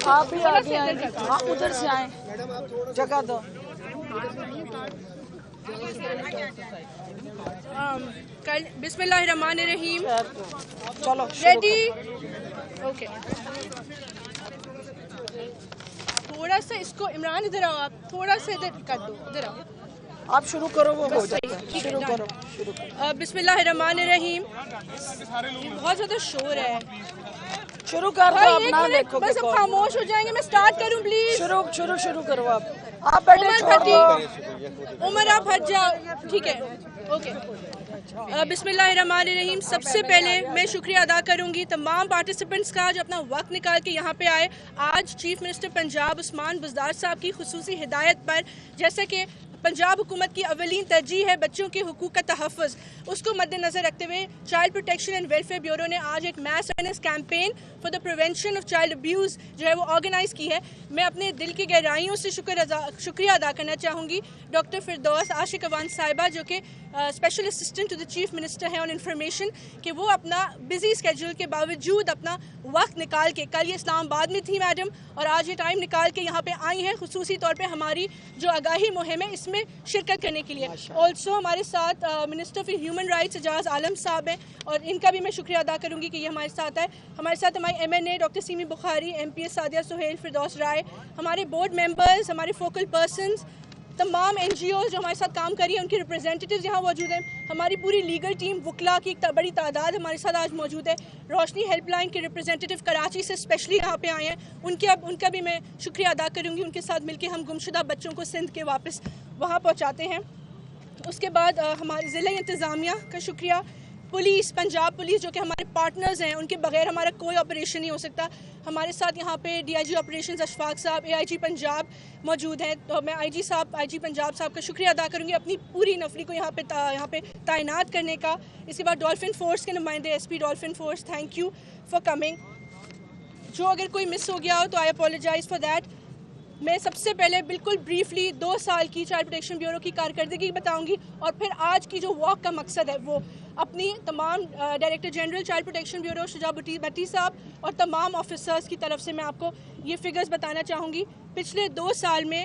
آپ بھی آگے آئیں، آپ ادھر سے آئیں، جگہ دو. بسم اللہ الرحمن الرحیم. چلو ریڈی؟ اوکے. تھوڑا سا اس کو عمران ادھر آؤ، آپ تھوڑا سا ادھر کر دو، ادھر آؤ. آپ شروع کرو، وہ ہو جائے گا. شروع کرو. بسم اللہ الرحمن الرحیم. بہت زیادہ شور ہے. شروع کر دو. آپ نہ دیکھو بس اب خاموش ہو جائیں گے. میں سٹارٹ کروں پلیز؟ شروع کرو. آپ بیٹھے چھوڑ دو. عمر آپ ہٹ جاؤ. ٹھیک ہے، اوکے. بسم اللہ الرحمن الرحیم. سب سے پہلے میں شکریہ ادا کروں گی تمام پارٹیسپنٹس کا جو اپنا وقت نکال کے یہاں پہ آئے. آج چیف منسٹر پنجاب عثمان بزدار صاحب کی خصوصی ہدایت پر، جیسا کہ پنجاب حکومت کی اولین ترجیح ہے بچوں کے حقوق کا تحفظ، اس کو مد نظر رکھتے ہوئے child protection and welfare bureau نے آج ایک mass awareness campaign for the prevention of child abuse جو ہے وہ آرگنائز کی ہے. میں اپنے دل کی گہرائیوں سے شکریہ ادا کرنا چاہوں گی ڈاکٹر فردوس عاشق اوان صاحبہ جو کہ special assistant to the chief minister ہیں آن انفارمیشن، کہ وہ اپنا بزی اسکیڈول کے باوجود اپنا وقت نکال کے، کل یہ اسلام آباد میں تھی میڈم اور آج یہ ٹائم نکال کے یہاں پہ آئی ہیں خصوصی طور پہ ہماری جو آگاہی مہم ہے اس میں شرکت کرنے کے لیے. آلسو ہمارے ساتھ منسٹر فار ہیومن رائٹس اعجاز عالم صاحب ہیں اور ان کا بھی میں شکریہ ادا کروں گی کہ یہ ہمارے ساتھ ہے. ہمارے ساتھ ہماری MNA ڈاکٹر سیمی بخاری، MP سعدیہ سہیل، فردوس رائے، ہمارے بورڈ ممبرز، ہمارے فوکل پرسنز، تمام NGOs جو ہمارے ساتھ کام کر رہی ہیں ان کے ریپرزینٹیوز یہاں موجود ہیں. ہماری پوری لیگل ٹیم وکلا کی ایک بڑی تعداد ہمارے ساتھ آج موجود ہے. روشنی ہیلپ لائن کے ریپرزینٹیو کراچی سے اسپیشلی یہاں پہ آئے ہیں، ان کا بھی میں شکریہ ادا کروں گی. ان کے ساتھ مل کے ہم گمشدہ بچوں کو سندھ کے واپس وہاں پہنچاتے ہیں. اس کے بعد ہمارے ضلع انتظامیہ کا شکریہ، پولیس، پنجاب پولیس جو کہ ہمارے پارٹنرز ہیں، ان کے بغیر ہمارا کوئی آپریشن نہیں ہو سکتا. ہمارے ساتھ یہاں پہ DIG آپریشنز اشفاق صاحب، AIG پنجاب موجود ہیں، تو میں IG پنجاب صاحب کا شکریہ ادا کروں گی اپنی پوری نفری کو یہاں پہ تعینات کرنے کا. اس کے بعد ڈولفن فورس کے نمائندے SP dolphin force, thank you for coming. جو اگر کوئی مس ہو گیا ہو تو آئی اپولوجائز فار دیٹ. میں سب سے پہلے بالکل بریفلی 2 سال کی چائلڈ پروٹیکشن بیورو کی کارکردگی بتاؤں گی اور پھر آج کی جو واک کا مقصد ہے وہ اپنی تمام director general child protection bureau Shuja بٹی صاحب اور تمام آفیسرز کی طرف سے میں آپ کو یہ فگرز بتانا چاہوں گی. پچھلے 2 سال میں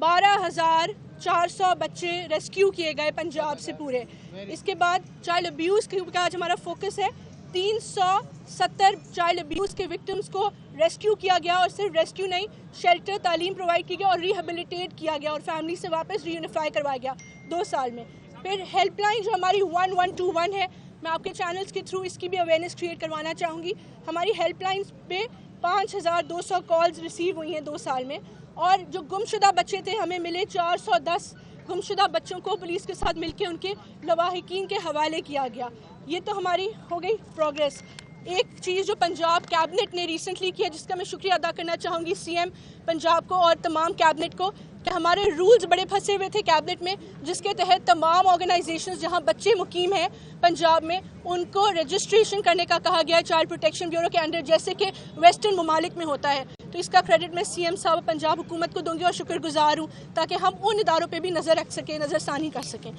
12,400 بچے ریسکیو کیے گئے پنجاب سے پورے. اس کے بعد چائلڈ ابیوز کا آج ہمارا فوکس ہے. 370 چائلڈ ابیوز کے وکٹمز کو ریسکیو کیا گیا اور صرف ریسکیو نہیں، شیلٹر، تعلیم پرووائڈ کی گیا اور ریہیبلیٹیٹ کیا گیا اور فیملی سے واپس ری یونیفائی کروایا گیا 2 سال میں. پھر ہیلپ لائن جو ہماری 1121 ہے، میں آپ کے چینلز کے تھرو اس کی بھی اویئرنیس کریٹ کروانا چاہوں گی. ہماری ہیلپ لائنز پہ 5,200 کالز ریسیو ہوئی ہیں 2 سال میں، اور جو گمشدہ بچے تھے ہمیں ملے 410 گمشدہ بچوں کو پولیس کے ساتھ مل کے ان کے لواحقین کے حوالے کیا گیا. یہ تو ہماری ہو گئی پروگریس. ایک چیز جو پنجاب کیبنٹ نے ریسنٹلی کی ہے جس کا میں شکریہ ادا کرنا چاہوں گی CM پنجاب کو اور تمام کیبنٹ کو، کہ ہمارے رولز بڑے پھنسے ہوئے تھے کیبنٹ میں، جس کے تحت تمام آرگنائزیشنز جہاں بچے مقیم ہیں پنجاب میں ان کو رجسٹریشن کرنے کا کہا گیا ہے چائلڈ پروٹیکشن بیورو کے انڈر، جیسے کہ ویسٹرن ممالک میں ہوتا ہے. تو اس کا کریڈٹ میں CM صاحب پنجاب حکومت کو دوں گی اور شکر گزار ہوں تاکہ ہم ان اداروں پہ بھی نظر رکھ سکیں، نظر ثانی کر سکیں.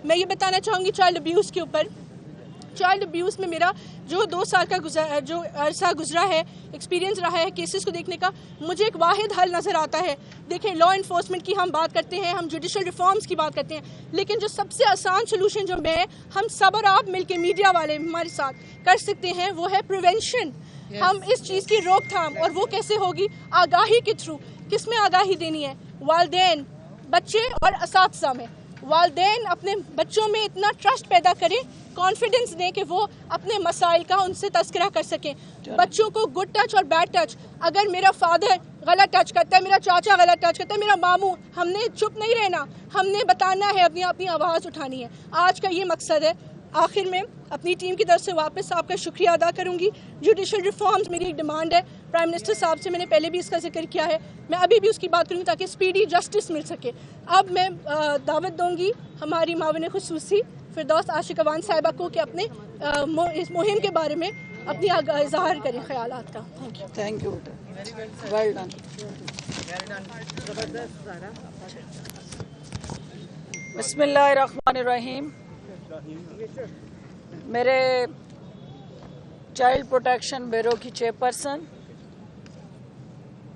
میں یہ بتانا چاہوں گی چائلڈ ابیوز کے اوپر. چائلڈ ابیوز میں میرا جو 2 سال کا جو عرصہ گزرا ہے، ایکسپیرینس رہا ہے کیسز کو دیکھنے کا، مجھے ایک واحد حل نظر آتا ہے. دیکھیں، لا انفورسمنٹ کی ہم بات کرتے ہیں، ہم جوڈیشل ریفارمز کی بات کرتے ہیں، لیکن جو سب سے آسان سلوشن جو ہم سب اور آپ مل کے میڈیا والے ہمارے ساتھ کر سکتے ہیں وہ ہے پریونشن. ہم اس چیز کی روک تھام، اور وہ کیسے ہوگی؟ آگاہی کے تھرو. کس میں آگاہی دینی ہے؟ والدین، بچے اور اساتذہ میں. والدین اپنے بچوں میں اتنا ٹرسٹ پیدا کریں، کانفیڈنس دیں کہ وہ اپنے مسائل کا ان سے تذکرہ کر سکیں. بچوں کو گڈ ٹچ اور بیڈ ٹچ، اگر میرا فادر غلط ٹچ کرتا ہے، میرا چاچا غلط ٹچ کرتا ہے، میرا ماموں، ہم نے چپ نہیں رہنا، ہم نے بتانا ہے، اپنی آواز اٹھانی ہے. آج کا یہ مقصد ہے. آخر میں اپنی ٹیم کی طرف سے واپس آپ کا شکریہ ادا کروں گی. جوڈیشل ریفارمز میری ایک ڈیمانڈ ہے پرائم منسٹر صاحب سے، میں نے پہلے بھی اس کا ذکر کیا ہے، میں ابھی بھی اس کی بات کروں گی تاکہ اسپیڈی جسٹس مل سکے. اب میں دعوت دوں گی ہماری معاون خصوصی فردوس عاشق اوان صاحبہ کو کہ اپنے اس مہم کے بارے میں اپنی اظہار کریں خیالات کا. Thank you. Well done. بسم اللہ الرحمن الرحیم. میرے چائلڈ پروٹیکشن بیورو کی چیئرپرسن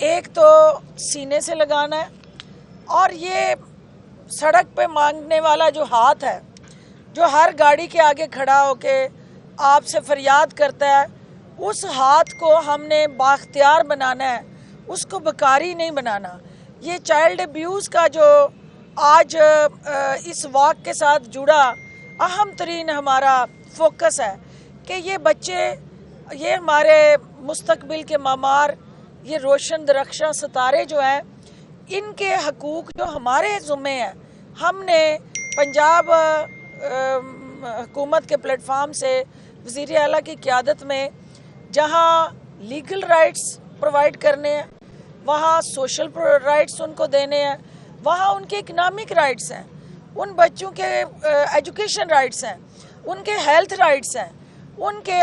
ایک تو سینے سے لگانا ہے، اور یہ سڑک پہ مانگنے والا جو ہاتھ ہے، جو ہر گاڑی کے آگے کھڑا ہو کے آپ سے فریاد کرتا ہے، اس ہاتھ کو ہم نے بااختیار بنانا ہے، اس کو بکاری نہیں بنانا۔ یہ چائلڈ ابیوز کا جو آج اس واک کے ساتھ جڑا اہم ترین ہمارا فوکس ہے کہ یہ بچے، یہ ہمارے مستقبل کے معمار، یہ روشن درخشاں ستارے جو ہیں، ان کے حقوق جو ہمارے ذمے ہیں، ہم نے پنجاب حکومت کے پلیٹ فارم سے وزیر اعلیٰ کی قیادت میں جہاں لیگل رائٹس پرووائڈ کرنے ہیں، وہاں سوشل رائٹس ان کو دینے ہیں، وہاں ان کے اکنامک رائٹس ہیں، ان بچوں کے ایجوکیشن رائٹس ہیں، ان کے ہیلتھ رائٹس ہیں، ان کے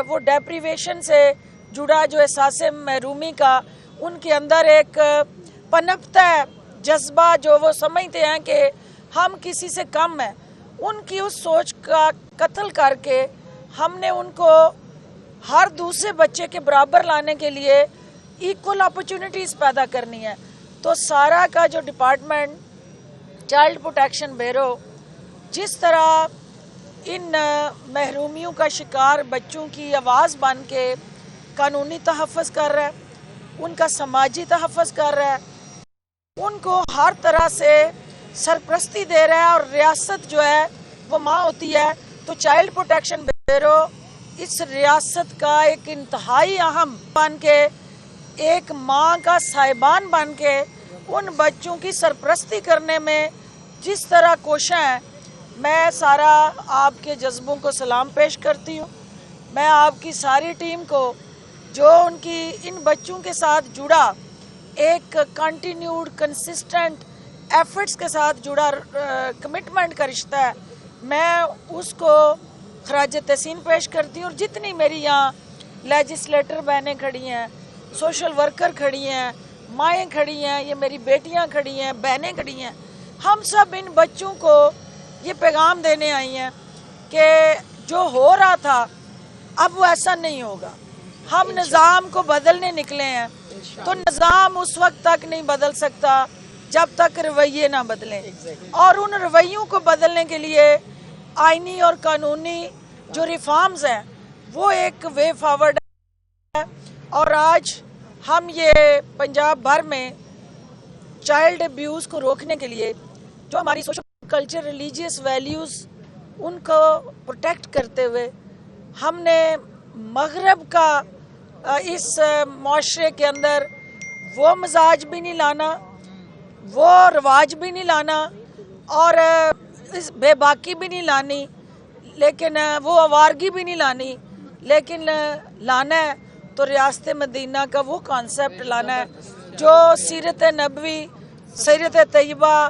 وہ ڈیپریویشن سے جڑا جو احساس محرومی کا ان کے اندر ایک پنپتا ہے جذبہ، جو وہ سمجھتے ہیں کہ ہم کسی سے کم ہیں، ان کی اس سوچ کا قتل کر کے ہم نے ان کو ہر دوسرے بچے کے برابر لانے کے لیے ایکول اپرچونٹیز پیدا کرنی ہے۔ تو سارا کا جو ڈپارٹمنٹ چائلڈ پروٹیکشن بیورو جس طرح ان محرومیوں کا شکار بچوں کی آواز بن کے قانونی تحفظ کر رہا ہے، ان کا سماجی تحفظ کر رہا ہے، ان کو ہر طرح سے سرپرستی دے رہا ہے، اور ریاست جو ہے وہ ماں ہوتی ہے، تو چائلڈ پروٹیکشن بیورو اس ریاست کا ایک انتہائی اہم بن کے، ایک ماں کا صاحبان بن کے ان بچوں کی سرپرستی کرنے میں جس طرح کوشاں ہیں، میں سارا آپ کے جذبوں کو سلام پیش کرتی ہوں۔ میں آپ کی ساری ٹیم کو جو ان کی ان بچوں کے ساتھ جڑا ایک کنٹینیوڈ کنسسٹنٹ ایفرٹس کے ساتھ جڑا کمٹمنٹ کا رشتہ ہے، میں اس کو خراج تحسین پیش کرتی ہوں۔ اور جتنی میری یہاں لیجسلیٹر بہنیں کھڑی ہیں، سوشل ورکر کھڑی ہیں، مائیں کھڑی ہیں، یہ میری بیٹیاں کھڑی ہیں، بہنیں کھڑی ہیں، ہم سب ان بچوں کو یہ پیغام دینے آئی ہیں کہ جو ہو رہا تھا اب وہ ایسا نہیں ہوگا۔ ہم نظام کو بدلنے نکلے ہیں، تو نظام اس وقت تک نہیں بدل سکتا جب تک رویے نہ بدلیں، اور ان رویوں کو بدلنے کے لیے آئینی اور قانونی جو ریفارمز ہیں وہ ایک وے فارورڈ ہے۔ اور آج ہم یہ پنجاب بھر میں چائلڈ ابیوز کو روکنے کے لیے جو ہماری سوشل کلچر ریلیجیس ویلیوز ان کو پروٹیکٹ کرتے ہوئے ہم نے مغرب کا اس معاشرے کے اندر وہ مزاج بھی نہیں لانا، وہ رواج بھی نہیں لانا، اور اس بے باکی بھی نہیں لانی، لیکن وہ آوارگی بھی نہیں لانی، لیکن لانا ہے تو ریاست مدینہ کا وہ کانسیپٹ لانا ہے جو سیرت نبوی، سیرت طیبہ،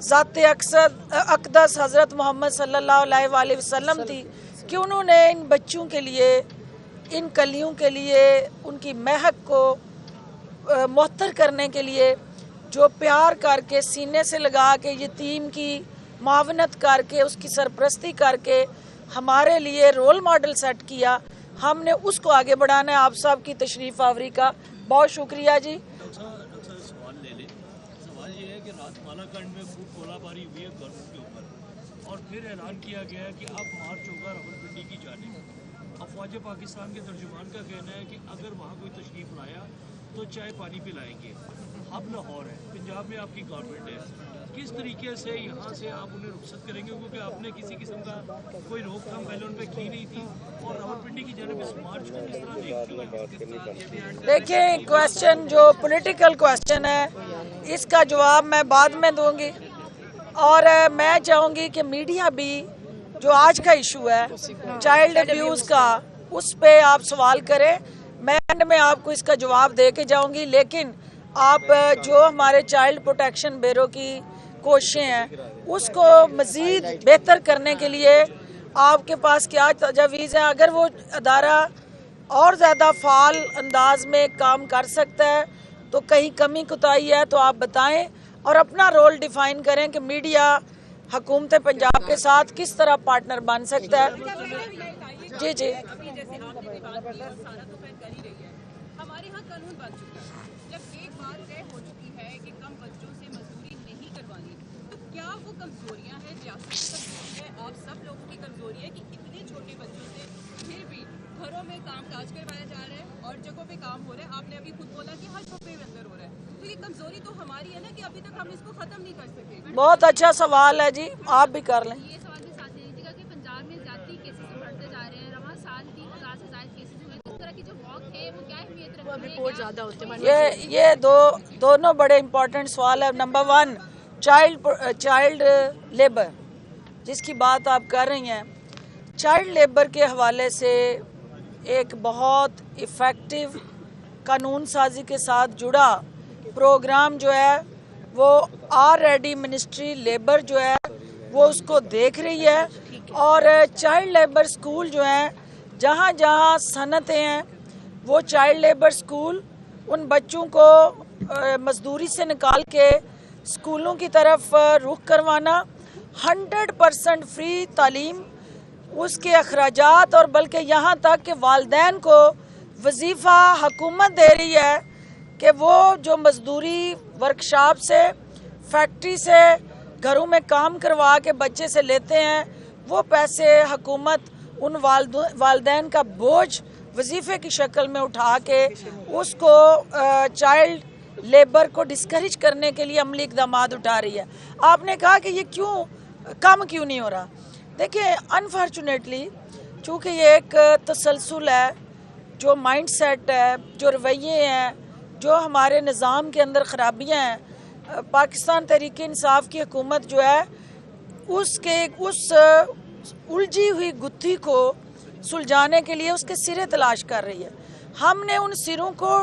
ذات اقدس حضرت محمد صلی اللہ علیہ وآلہ وسلم تھی، کہ انہوں نے ان بچوں کے لیے، ان کلیوں کے لیے، ان کی مہک کو معطر کرنے کے لیے جو پیار کر کے سینے سے لگا کے یتیم کی معاونت کر کے اس کی سرپرستی کر کے ہمارے لیے رول ماڈل سیٹ کیا، ہم نے اس کو آگے بڑھانا ہے۔ آپ صاحب کی تشریف آوری کا بہت شکریہ جی۔ سوال یہ ہے کہ رات مالا کنڈ میں خوب گولہ باری ہوئی ہے گورنمنٹ کے اوپر، اور پھر اعلان کیا گیا ہے کہ اب مارچ ہوگا راولپنڈی کی جانب۔ افواج پاکستان کے ترجمان کا کہنا ہے کہ اگر وہاں کوئی تشریف لایا تو چائے پانی پلائیں گے۔ اب لاہور ہے، پنجاب میں آپ کی گورنمنٹ ہے، کس طریقے سے یہاں سے آپ انہیں رخصت کریں گے؟ کیونکہ آپ نے کسی قسم کا کوئی روک تھام پہلے ان پہ کی نہیں تھی، اور راولپنڈی کی جانب اس مارچ کو کس طرح دیکھتی ہیں؟ دیکھیں، کویسچن جو پولیٹیکل کویسچن ہے اس کا جواب میں بعد میں دوں گی، اور میں چاہوں گی کہ میڈیا بھی جو آج کا ایشو ہے چائلڈ ابیوز کا، اس پہ آپ سوال کریں، میں اینڈ میں آپ کو اس کا جواب دے کے جاؤں گی۔ لیکن آپ جو ہمارے چائلڈ پروٹیکشن بیورو کی کوششیں ہیں اس کو مزید بہتر کرنے کے لیے آپ کے پاس کیا تجاویز ہیں؟ اگر وہ ادارہ اور زیادہ فعال انداز میں کام کر سکتا ہے تو کہیں کمی کوتاہی ہے تو آپ بتائیں، اور اپنا رول ڈیفائن کریں کہ میڈیا حکومت پنجاب کے ساتھ کس طرح پارٹنر بن سکتا ہے۔ جی ہمارے ہاں قانون بن چکا ہے کمزوریاں ہیں، ریاست کی کمزوری ہے، آپ سب لوگوں کی کمزوری ہے کہ اتنے چھوٹے بچوں سے پھر بھی گھروں میں کام کاج کروایا جا رہا ہے اور جگہوں پہ کام ہو رہا ہے. آپ نے ابھی خود بولا کہ ہر شعبے میں اندر ہو رہا ہے، تو یہ کمزوری تو ہماری ہے نا کہ ابھی تک ہم اس کو ختم نہیں کر سکے. بہت اچھا سوال ہے جی، آپ بھی کر لیں. یہ سوال بھی ساتھ لے لیجیے گا کہ پنجاب میں زیادتی کیسز بڑھتے جا رہے ہیں، رواں سال 30,000 سے زائد کیسز ہوئے، تو اس طرح کی جو واک ہے وہ کیا اہمیت رکھتی ہے؟ رپورٹ زیادہ ہوتے ہیں. یہ دونوں بڑے امپورٹنٹ سوال ہے. نمبر 1 چائلڈ لیبر جس کی بات آپ کر رہی ہیں، چائلڈ لیبر کے حوالے سے ایک بہت افیکٹو قانون سازی کے ساتھ جڑا پروگرام جو ہے وہ آلریڈی منسٹری لیبر جو ہے وہ اس کو دیکھ رہی ہے. اور چائلڈ لیبر سکول جو ہیں جہاں جہاں صنعتیں ہیں وہ چائلڈ لیبر سکول ان بچوں کو مزدوری سے نکال کے سکولوں کی طرف رخ کروانا، 100% فری تعلیم، اس کے اخراجات، اور بلکہ یہاں تک کہ والدین کو وظیفہ حکومت دے رہی ہے کہ وہ جو مزدوری ورکشاپ سے، فیکٹری سے، گھروں میں کام کروا کے بچے سے لیتے ہیں، وہ پیسے حکومت ان والدین کا بوجھ وظیفے کی شکل میں اٹھا کے اس کو چائلڈ لیبر کو ڈسکریج کرنے کے لیے عملی اقدامات اٹھا رہی ہے. آپ نے کہا کہ یہ کم کیوں نہیں ہو رہا؟ دیکھیں، انفارچونیٹلی چونکہ یہ ایک تسلسل ہے، جو مائنڈ سیٹ ہے، جو رویے ہیں، جو ہمارے نظام کے اندر خرابیاں ہیں، پاکستان تحریک انصاف کی حکومت جو ہے اس الجھی ہوئی گتھی کو سلجھانے کے لیے اس کے سرے تلاش کر رہی ہے. ہم نے ان سروں کو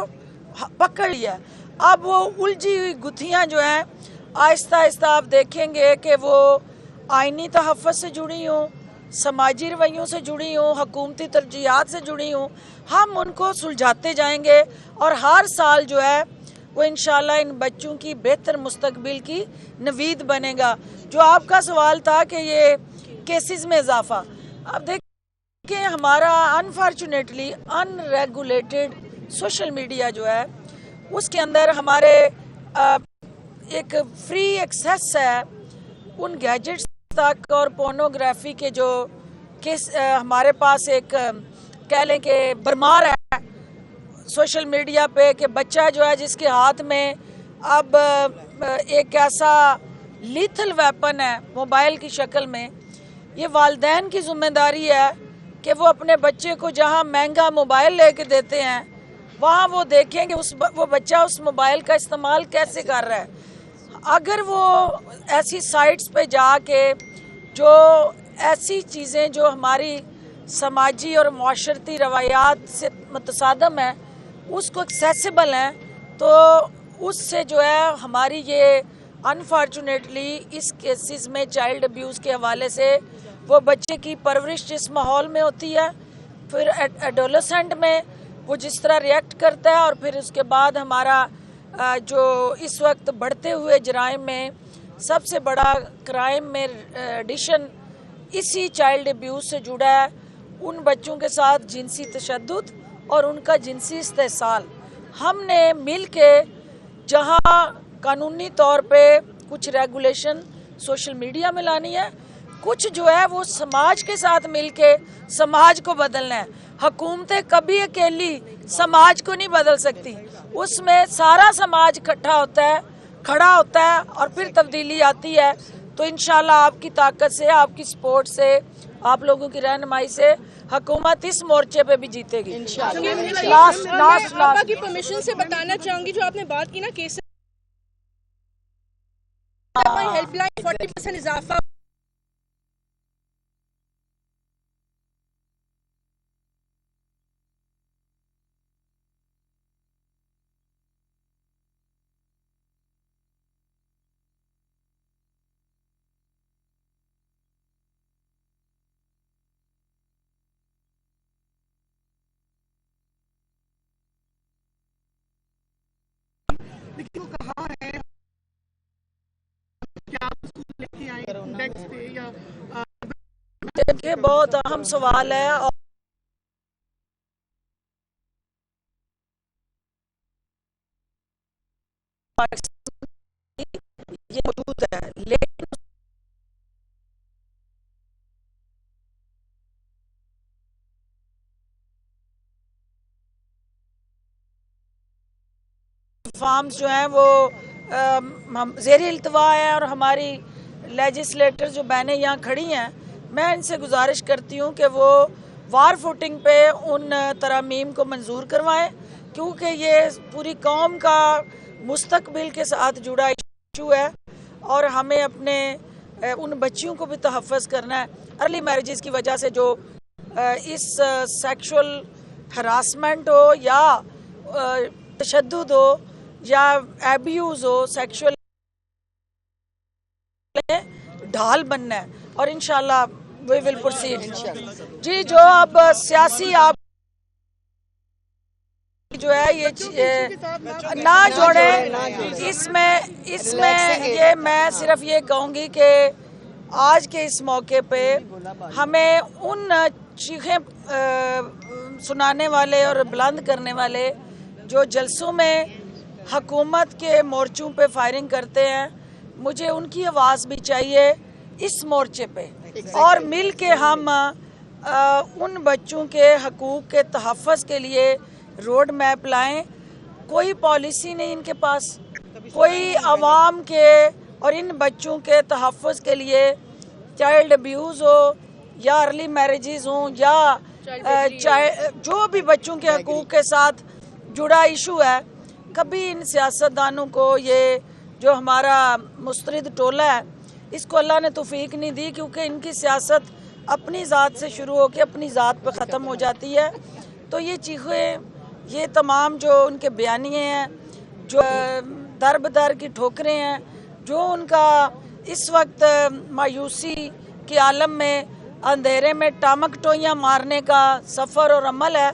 پکڑ لیا. اب وہ الجھی ہوئی گتھیاں جو ہیں آہستہ آہستہ آپ دیکھیں گے کہ وہ آئینی تحفظ سے جڑی ہوں، سماجی رویوں سے جڑی ہوں، حکومتی ترجیحات سے جڑی ہوں. ہم ان کو سلجھاتے جائیں گے اور ہر سال جو ہے وہ انشاءاللہ ان بچوں کی بہتر مستقبل کی نوید بنے گا. جو آپ کا سوال تھا کہ یہ کیسز میں اضافہ، اب دیکھیں ہمارا انفارچونیٹلی ان ریگولیٹڈ سوشل میڈیا جو ہے اس کے اندر ہمارے ایک فری ایکسیس ہے ان گیجٹس تک اور پورنوگرافی کے جو ہمارے پاس ایک کہہ لیں کہ برمار ہے سوشل میڈیا پہ کہ بچہ جو ہے جس کے ہاتھ میں اب ایک ایسا لیتھل ویپن ہے موبائل کی شکل میں. یہ والدین کی ذمہ داری ہے کہ وہ اپنے بچے کو جہاں مہنگا موبائل لے کے دیتے ہیں وہاں وہ دیکھیں کہ وہ بچہ اس موبائل کا استعمال کیسے کر رہا ہے. اگر وہ ایسی سائٹس پہ جا کے جو ایسی چیزیں جو ہماری سماجی اور معاشرتی روایات سے متصادم ہیں اس کو ایکسیسیبل ہیں، تو اس سے جو ہے ہماری یہ انفارچونیٹلی اس کیسز میں چائلڈ ابیوز کے حوالے سے وہ بچے کی پرورش جس ماحول میں ہوتی ہے، پھر ایڈولسنٹ میں وہ جس طرح ریئیکٹ کرتا ہے، اور پھر اس کے بعد ہمارا جو اس وقت بڑھتے ہوئے جرائم میں سب سے بڑا کرائم میں ایڈیشن اسی چائلڈ ابیوز سے جڑا ہے، ان بچوں کے ساتھ جنسی تشدد اور ان کا جنسی استحصال. ہم نے مل کے جہاں قانونی طور پہ کچھ ریگولیشن سوشل میڈیا میں لانی ہے، کچھ جو ہے وہ سماج کے ساتھ مل کے سماج کو بدلنا ہے. حکومتیں کبھی اکیلی سماج کو نہیں بدل سکتی، اس میں سارا سماج اکٹھا ہوتا ہے، کھڑا ہوتا ہے اور پھر تبدیلی آتی ہے. تو انشاءاللہ آپ کی طاقت سے، آپ کی سپورٹ سے، آپ لوگوں کی رہنمائی سے حکومت اس مورچے پہ بھی جیتے گی. آپ کی پرمیشن سے بتانا چاہوں گی جو آپ نے بات کی نا کیس ہیلپ لائن 40% اضافہ یہ بہت اہم سوال ہے اور یہ موجود ہے، لیکن فارمز جو ہیں وہ زیر التوا ہیں، اور ہماری لیجسلیٹر جو بہنیں یہاں کھڑی ہیں، میں ان سے گزارش کرتی ہوں کہ وہ وار فوٹنگ پہ ان ترامیم کو منظور کروائیں، کیونکہ یہ پوری قوم کا مستقبل کے ساتھ جڑا ایشو ہے، اور ہمیں اپنے ان بچیوں کو بھی تحفظ کرنا ہے۔ ارلی میرجز کی وجہ سے جو اس سیکشول ہراسمنٹ ہو یا تشدد ہو یا ایبیوز ہو، سیکشول ڈھال بننا ہے، اور انشاءاللہ we will proceed۔ جی جو اب سیاسی آپ جو ہے یہ نہ جوڑیں، اس میں یہ میں صرف یہ کہوں گی کہ آج کے اس موقع پہ ہمیں ان چیخیں سنانے والے اور بلند کرنے والے جو جلسوں میں حکومت کے مورچوں پہ فائرنگ کرتے ہیں، مجھے ان کی آواز بھی چاہیے اس مورچے پہ، اور مل کے ہم ان بچوں کے حقوق کے تحفظ کے لیے روڈ میپ لائیں۔ کوئی پالیسی نہیں ان کے پاس، کوئی عوام کے اور ان بچوں کے تحفظ کے لیے چائلڈ ابیوز ہو یا ارلی میرجز ہوں یا جو بھی بچوں کے حقوق کے ساتھ جڑا ایشو ہے، کبھی ان سیاستدانوں کو یہ جو ہمارا مسترد ٹولہ ہے اس کو اللہ نے توفیق نہیں دی، کیونکہ ان کی سیاست اپنی ذات سے شروع ہو کے اپنی ذات پہ ختم ہو جاتی ہے۔ تو یہ چیخیں، یہ تمام جو ان کے بیانیے ہیں، جو در بدر کی ٹھوکریں ہیں، جو ان کا اس وقت مایوسی کے عالم میں اندھیرے میں ٹامک ٹوئیاں مارنے کا سفر اور عمل ہے،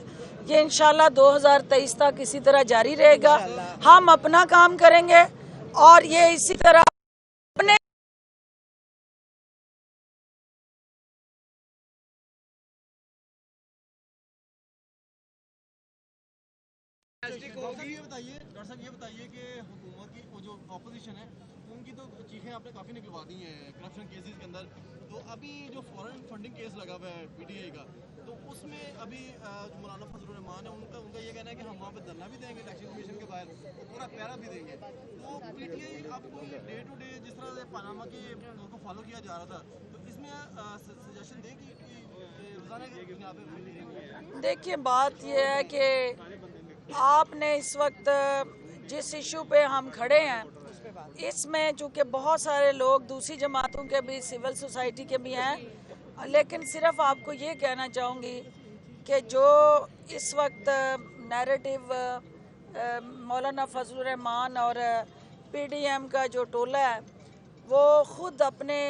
یہ انشاءاللہ 2023 تک اسی طرح جاری رہے گا۔ ہم اپنا کام کریں گے اور یہ اسی طرح اپنے ڈاکٹر صاحب یہ بتائیے کہ حکومت کی جو اپوزیشن ہے ان کی تو چیخیں آپ نے کافی نکلوا دی ہیں کرپشن کیسز کے اندر، تو ابھی جو فورن فنڈنگ کیس لگا ہوا ہے پی ٹی آئی کا، تو اس میں ابھی مولانا فضل الرحمان ہے، ان کا یہ کہنا ہے کہ ہم وہاں پہ دھرنا بھی دیں گے الیکشن کمیشن کے باہر، پورا پیرا بھی دیں گے۔ تو پی ٹی آئی اب ڈے ٹو ڈے جس طرح سے پاناما کے دور کو فالو کیا جا رہا تھا، تو اس میں سجیشن دیں کہ روزانہ دیکھیے بات یہ ہے کہ آپ نے اس وقت جس ایشو پہ ہم کھڑے ہیں اس میں چونکہ بہت سارے لوگ دوسری جماعتوں کے بھی، سول سوسائٹی کے بھی ہیں، لیکن صرف آپ کو یہ کہنا چاہوں گی کہ جو اس وقت نیریٹو مولانا فضل الرحمان اور پی ڈی ایم کا جو ٹولہ ہے وہ خود اپنے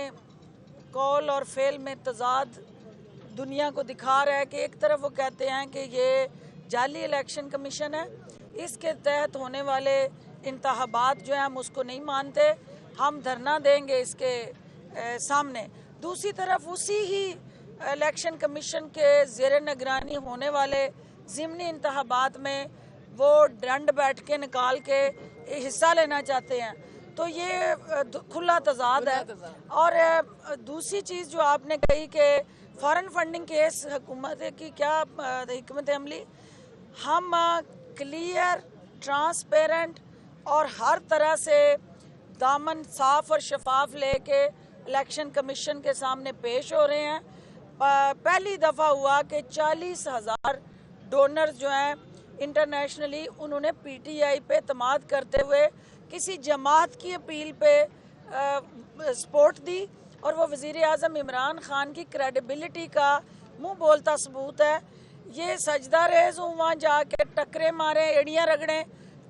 قول اور فعل میں تضاد دنیا کو دکھا رہا ہے کہ ایک طرف وہ کہتے ہیں کہ یہ جعلی الیکشن کمیشن ہے، اس کے تحت ہونے والے انتخابات جو ہیں ہم اس کو نہیں مانتے، ہم دھرنا دیں گے اس کے سامنے۔ دوسری طرف اسی ہی الیکشن کمیشن کے زیر نگرانی ہونے والے ضمنی انتخابات میں وہ ڈنڈ بیٹھ کے نکال کے حصہ لینا چاہتے ہیں، تو یہ کھلا تضاد ہے۔ اور دوسری چیز جو آپ نے کہی کہ فارن فنڈنگ کیس حکومت کی کیا حکمت عملی، ہم کلیئر، ٹرانسپیرنٹ اور ہر طرح سے دامن صاف اور شفاف لے کے الیکشن کمیشن کے سامنے پیش ہو رہے ہیں۔ پہلی دفعہ ہوا کہ 40,000 ڈونرز جو ہیں انٹرنیشنلی، انہوں نے پی ٹی آئی پہ اعتماد کرتے ہوئے کسی جماعت کی اپیل پہ سپورٹ دی، اور وہ وزیر اعظم عمران خان کی کریڈیبلٹی کا منہ بولتا ثبوت ہے۔ یہ سجدہ ریز ہوں، وہاں جا کے ٹکرے ماریں، ایڑیاں رگڑیں،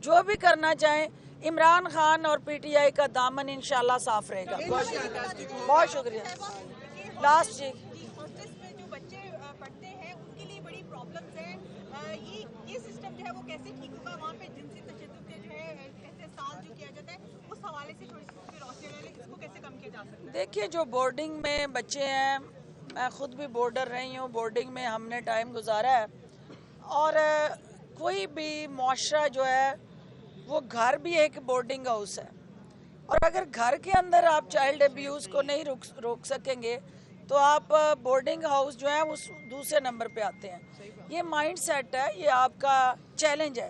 جو بھی کرنا چاہیں، عمران خان اور پی ٹی آئی کا دامن انشاءاللہ صاف رہے گا۔ بہت شکریہ۔ لاسٹ جی میں جو بچے پڑھتے ہیں ان کے لیے بڑی پرابلمز ہیں، یہ سسٹم جو ہے وہ کیسے ٹھیک ہوگا؟ وہاں پہ جنسی تشدد کے جو ہے استحصال جو کیا جاتا ہے اس حوالے سے تھوڑی سی روشنی ڈالیں، اس کو کیسے کم کیا جا سکتا ہے؟ دیکھیے جو بورڈنگ میں بچے ہیں، میں خود بھی بورڈر رہی ہوں، بورڈنگ میں ہم نے ٹائم گزارا ہے، اور کوئی بھی معاشرہ جو ہے وہ گھر بھی ایک بورڈنگ ہاؤس ہے، اور اگر گھر کے اندر آپ چائلڈ ابیوز کو نہیں روک سکیں گے تو آپ بورڈنگ ہاؤس جو ہے وہ دوسرے نمبر پہ آتے ہیں۔ یہ مائنڈ سیٹ ہے، یہ آپ کا چیلنج ہے۔